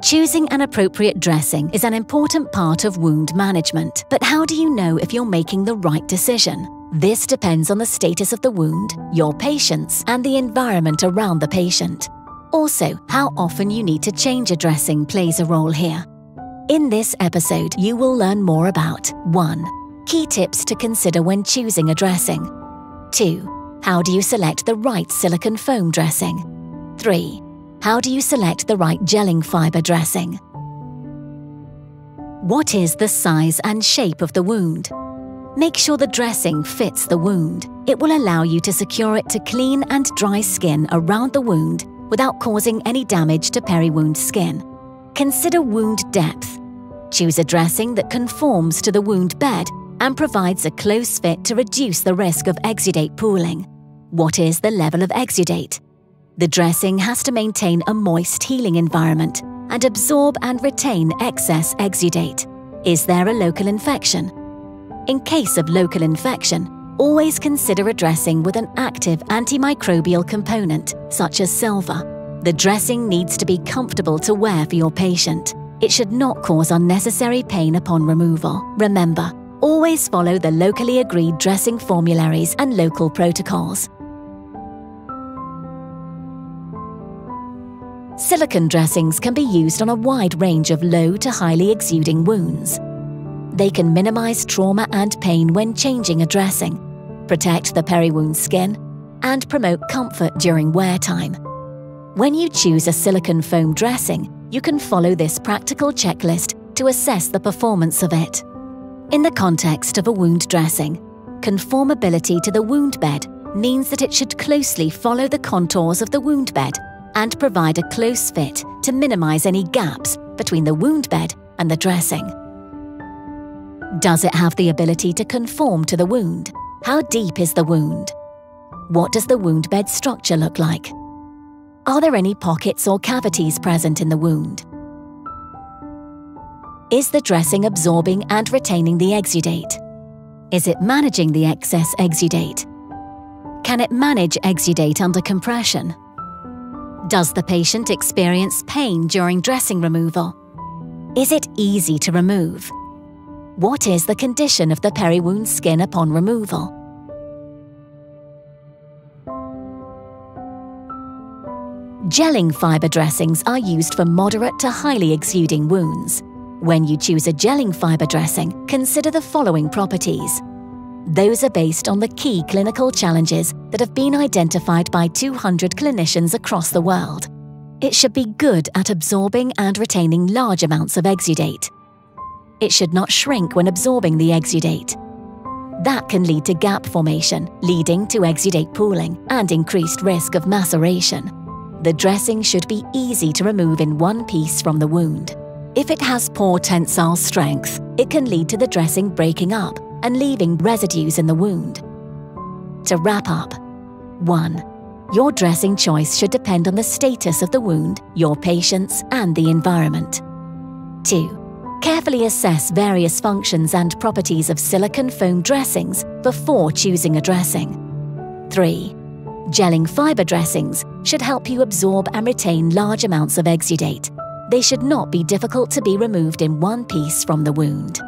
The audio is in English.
Choosing an appropriate dressing is an important part of wound management, but how do you know if you're making the right decision? This depends on the status of the wound, your patients, and the environment around the patient. Also, how often you need to change a dressing plays a role here. In this episode, you will learn more about 1. Key tips to consider when choosing a dressing. 2. How do you select the right silicone foam dressing? 3. How do you select the right gelling fiber dressing? What is the size and shape of the wound? Make sure the dressing fits the wound. It will allow you to secure it to clean and dry skin around the wound without causing any damage to peri-wound skin. Consider wound depth. Choose a dressing that conforms to the wound bed and provides a close fit to reduce the risk of exudate pooling. What is the level of exudate? The dressing has to maintain a moist healing environment and absorb and retain excess exudate. Is there a local infection? In case of local infection, always consider a dressing with an active antimicrobial component, such as silver. The dressing needs to be comfortable to wear for your patient. It should not cause unnecessary pain upon removal. Remember, always follow the locally agreed dressing formularies and local protocols. Silicone dressings can be used on a wide range of low to highly exuding wounds. They can minimize trauma and pain when changing a dressing, protect the peri-wound skin, and promote comfort during wear time. When you choose a silicone foam dressing, you can follow this practical checklist to assess the performance of it. In the context of a wound dressing, conformability to the wound bed means that it should closely follow the contours of the wound bed and provide a close fit to minimize any gaps between the wound bed and the dressing. Does it have the ability to conform to the wound? How deep is the wound? What does the wound bed structure look like? Are there any pockets or cavities present in the wound? Is the dressing absorbing and retaining the exudate? Is it managing the excess exudate? Can it manage exudate under compression? Does the patient experience pain during dressing removal? Is it easy to remove? What is the condition of the peri-wound skin upon removal? Gelling fiber dressings are used for moderate to highly exuding wounds. When you choose a gelling fiber dressing, consider the following properties. Those are based on the key clinical challenges that have been identified by 200 clinicians across the world. It should be good at absorbing and retaining large amounts of exudate. It should not shrink when absorbing the exudate. That can lead to gap formation, leading to exudate pooling and increased risk of maceration. The dressing should be easy to remove in one piece from the wound. If it has poor tensile strength, it can lead to the dressing breaking up and leaving residues in the wound. To wrap up, 1. Your dressing choice should depend on the status of the wound, your patients, and the environment. 2. Carefully assess various functions and properties of silicone foam dressings before choosing a dressing. 3. Gelling fiber dressings should help you absorb and retain large amounts of exudate. They should not be difficult to be removed in one piece from the wound.